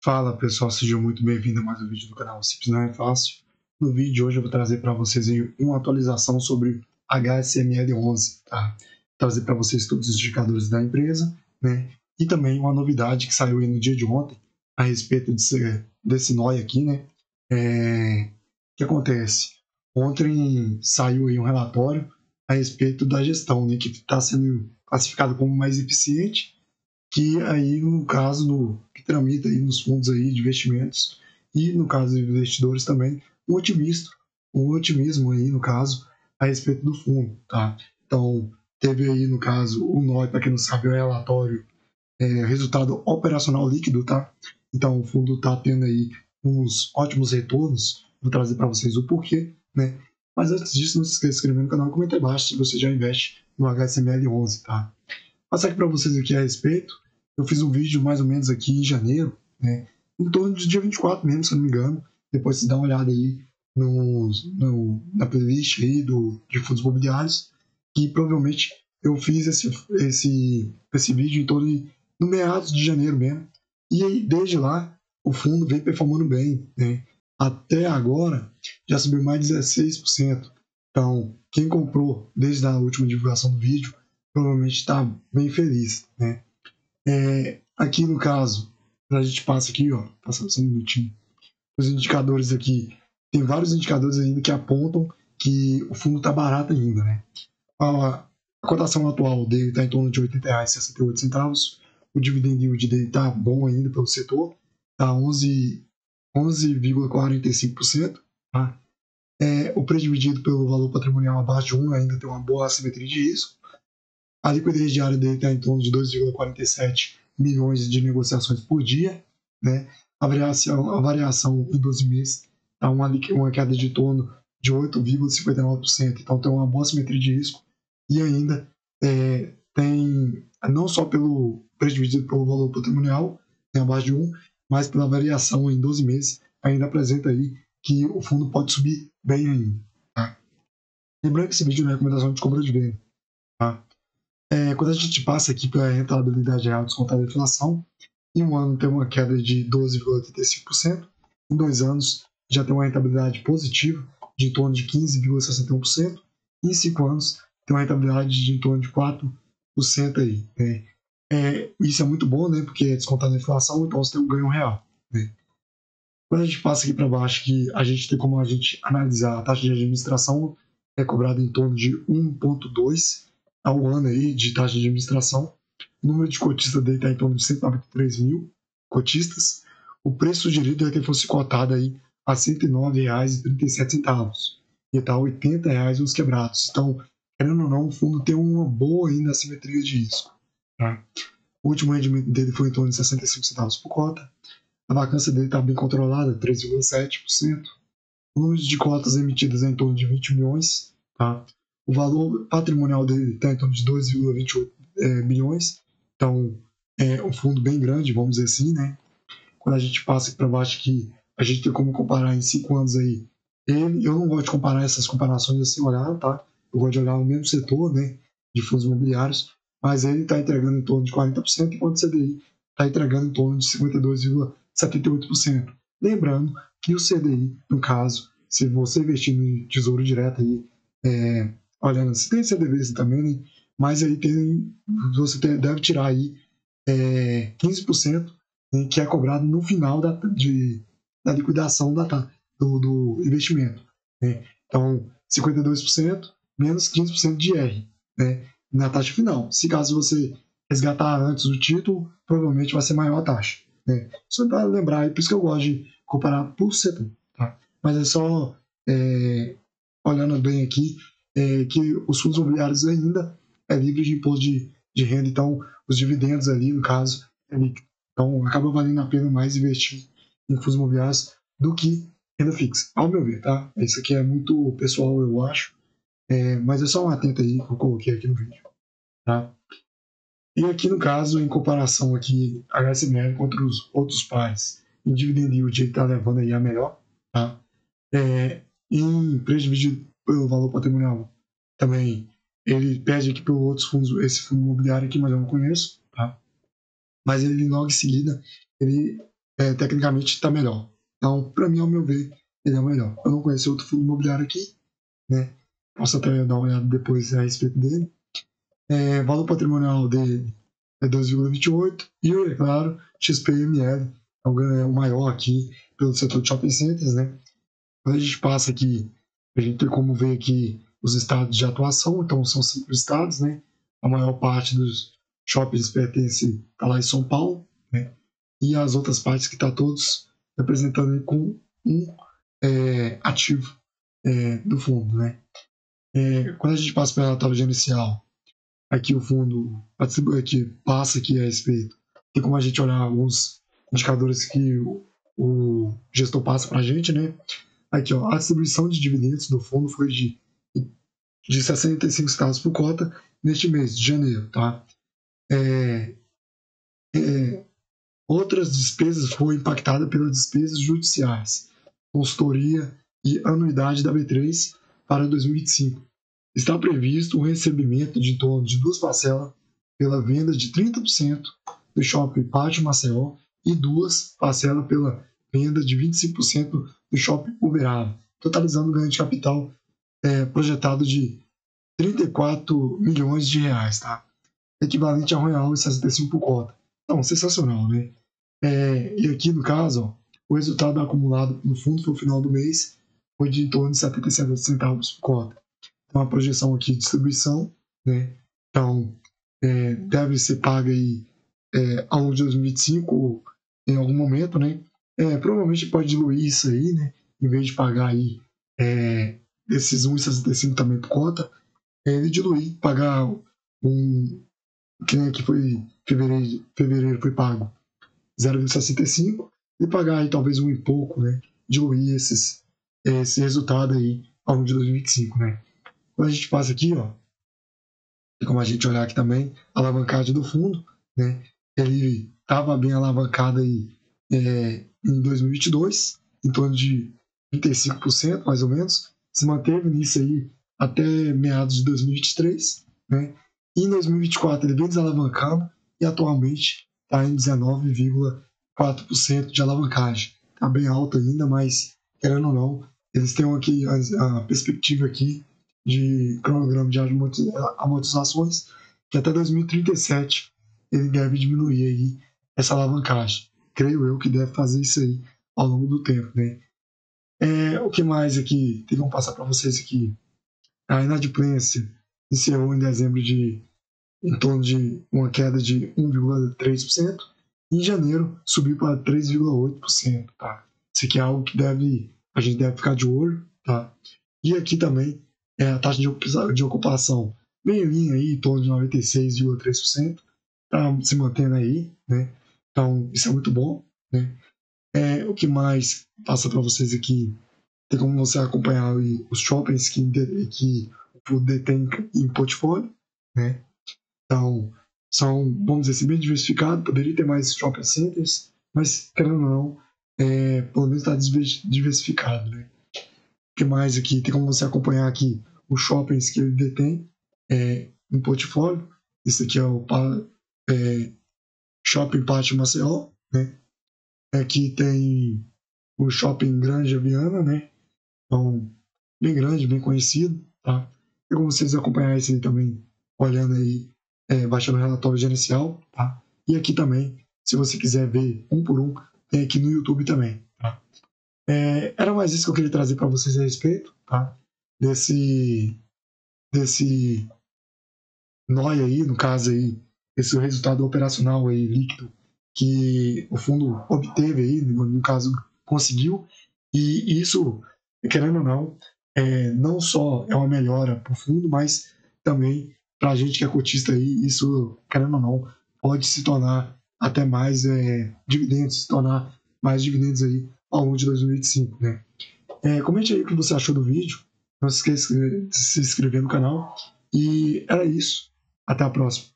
Fala pessoal, sejam muito bem-vindos a mais um vídeo do canal Simples Não é Fácil. No vídeo de hoje eu vou trazer para vocês aí uma atualização sobre HSML11, tá? Trazer para vocês todos os indicadores da empresa, né? E também uma novidade que saiu aí no dia de ontem a respeito desse NOI aqui, né? O que acontece? Ontem saiu aí um relatório a respeito da gestão, né? Que está sendo classificado como mais eficiente, que aí no caso que tramita aí nos fundos aí de investimentos e no caso dos investidores também um otimismo aí no caso a respeito do fundo, tá? Então teve aí no caso o NOI, para quem não sabe, é o relatório resultado operacional líquido, tá? Então o fundo está tendo aí uns ótimos retornos, vou trazer para vocês o porquê, né? Mas antes disso, não se esqueça de se inscrever no canal e comentar embaixo se você já investe no HSML11, tá? Passar aqui para vocês aqui a respeito. Eu fiz um vídeo mais ou menos aqui em janeiro, né? Em torno do dia 24 mesmo, se eu não me engano. Depois você dá uma olhada aí na playlist aí de fundos imobiliários. E provavelmente eu fiz esse vídeo em torno no meados de janeiro mesmo. E aí, desde lá, o fundo vem performando bem, né? Até agora, já subiu mais de 16%. Então, quem comprou desde a última divulgação do vídeo, provavelmente está bem feliz, né? Aqui no caso, a gente passa aqui, ó, passa só um minutinho. Os indicadores aqui, tem vários indicadores ainda que apontam que o fundo está barato ainda, né? A cotação atual dele está em torno de R$ 80,68. O dividend yield dele está bom ainda pelo setor, está 11,45%. Tá? O preço dividido pelo valor patrimonial abaixo de 1 ainda tem uma boa assimetria de risco. A liquidez diária dele está em torno de 2,47 milhões de negociações por dia, né? A variação em 12 meses está uma queda de torno de 8,59%. Então tem uma boa simetria de risco e ainda tem, não só pelo preço dividido pelo valor patrimonial, tem abaixo de 1, mas pela variação em 12 meses, ainda apresenta aí que o fundo pode subir bem ainda. Tá? Lembrando que esse vídeo não é recomendação de compra de venda. Tá? Quando a gente passa aqui para a rentabilidade real descontada da inflação, em um ano tem uma queda de 12,85%, em 2 anos já tem uma rentabilidade positiva de em torno de 15,61%, e em 5 anos tem uma rentabilidade de em torno de 4% aí. Isso é muito bom, né, porque é descontado a inflação, então você tem um ganho real. Né? Quando a gente passa aqui para baixo, que a gente tem como a gente analisar a taxa de administração, é cobrada em torno de 1,2 ao ano aí de taxa de administração. O número de cotistas dele está em torno de 193 mil cotistas. O preço sugerido é que ele fosse cotado aí a R$ 109,37. E está R$ 80 os quebrados. Então, querendo ou não, o fundo tem uma boa ainda assimetria de risco. Tá? O último rendimento dele foi em torno de 65 centavos por cota. A vacância dele está bem controlada, 3,7%. O número de cotas emitidas é em torno de 20 milhões. Tá? O valor patrimonial dele está em torno de 2,28 milhões. Então, é um fundo bem grande, vamos dizer assim, né? Quando a gente passa aqui para baixo, que a gente tem como comparar em 5 anos aí, eu não gosto de comparar essas comparações assim, olhar, tá? Eu gosto de olhar o mesmo setor, né? De fundos imobiliários, mas ele está entregando em torno de 40%, enquanto o CDI está entregando em torno de 52,78%. Lembrando que o CDI, no caso, se você investir no Tesouro Direto aí, olhando, se tem CDBs também, né? Mas aí deve tirar aí 15%, né, que é cobrado no final da liquidação do investimento. Né? Então, 52% menos 15% de IR, né, na taxa final. Se caso você resgatar antes do título, provavelmente vai ser maior a taxa. Né? Só para lembrar, por isso que eu gosto de comparar por setor. Tá? Mas é só olhando bem aqui, que os fundos imobiliários ainda é livre de imposto de renda, então os dividendos ali, no caso, então acaba valendo a pena mais investir em fundos imobiliários do que renda fixa, ao meu ver, tá? Isso aqui é muito pessoal, eu acho, mas é só um atento aí que eu coloquei aqui no vídeo, tá? E aqui no caso, em comparação aqui, HSML contra os outros pares, em dividend yield ele está levando aí a melhor, tá? Em preço dividido pelo valor patrimonial também, ele pede aqui pelos outros fundos, esse fundo imobiliário aqui, mas eu não conheço, tá? Mas ele logo em seguida, ele tecnicamente está melhor. Então, para mim, ao meu ver, ele é o melhor. Eu não conheço outro fundo imobiliário aqui, né? Posso até dar uma olhada depois a respeito dele. Valor patrimonial dele é 2,28 e, é claro, XPML é o maior aqui pelo setor de shopping centers, né? Quando a gente passa aqui, a gente tem como ver aqui os estados de atuação, então são 5 estados, né? A maior parte dos shoppings pertence a lá em São Paulo, né? E as outras partes que está todos representando com um ativo do fundo, né? Quando a gente passa pela relatório gerencial, aqui o fundo aqui passa aqui a respeito, tem como a gente olhar alguns indicadores que o gestor passa para a gente, né? Aqui, ó, a distribuição de dividendos do fundo foi de 65 centavos por cota neste mês de janeiro, tá? Outras despesas foram impactadas pelas despesas judiciais, consultoria e anuidade da B3 para 2025. Está previsto um recebimento de em torno de 2 parcelas pela venda de 30% do Shopping Pátio Maceió e 2 parcelas pela venda de 25% do Shopping Uberaba, totalizando ganho de capital projetado de 34 milhões de reais, tá? Equivalente a R$1,65 por cota. Então, sensacional, né? E aqui no caso, ó, o resultado acumulado no fundo para o final do mês foi de em torno de 77 centavos por cota. Então, a projeção aqui de distribuição, né? Então, deve ser paga aí ao longo de 2025 em algum momento, né? Provavelmente pode diluir isso aí, né? Em vez de pagar aí esses 1,65 também por cota, ele diluir, pagar que nem aqui foi fevereiro foi pago 0,65 e pagar aí talvez um e pouco, né? Diluir esse resultado aí ao longo de 2025, né? Quando a gente passa aqui, ó, tem como a gente olhar aqui também a alavancagem do fundo, né? Ele estava bem alavancado aí em 2022, em torno de 35% mais ou menos, se manteve nisso aí até meados de 2023, né? E em 2024 ele vem desalavancando e atualmente está em 19,4% de alavancagem. Está bem alto ainda, mas querendo ou não, eles têm aqui a perspectiva aqui de cronograma de amortizações que até 2037 ele deve diminuir aí essa alavancagem. Creio eu que deve fazer isso aí ao longo do tempo, né? O que mais aqui? Tem como passar para vocês aqui. A inadimplência encerrou em dezembro em torno de uma queda de 1,3%. Em janeiro subiu para 3,8%, tá? Isso aqui é algo que a gente deve ficar de olho, tá? E aqui também a taxa de ocupação bem em linha aí, em torno de 96,3%, tá se mantendo aí, né? Então isso é muito bom, né? O que mais passa para vocês aqui? Tem como você acompanhar os shoppings que o fundo detém em portfólio, né? Então, são, vamos dizer assim, bem diversificados. Poderia ter mais shopping centers, mas, querendo ou não, pelo menos está diversificado, né? O que mais aqui? Tem como você acompanhar aqui os shoppings que ele detém em portfólio. Esse aqui é o Shopping Pátio Maceió, né? Aqui tem o Shopping Granja Viana, né? Então, bem grande, bem conhecido, tá? Tem como vocês acompanhar esse aí também, olhando aí, baixando o relatório gerencial, tá? E aqui também, se você quiser ver um por um, tem aqui no YouTube também, tá? Era mais isso que eu queria trazer para vocês a respeito, tá? Desse NOI aí, no caso aí, esse resultado operacional aí, líquido, que o fundo obteve aí, no caso, conseguiu, e isso, querendo ou não, não só é uma melhora para o fundo, mas também para a gente que é cotista aí, isso, querendo ou não, pode se tornar até mais dividendos, se tornar mais dividendos aí ao longo de 2025, né? Comente aí o que você achou do vídeo, não se esqueça de se inscrever no canal, e era isso. Até a próxima.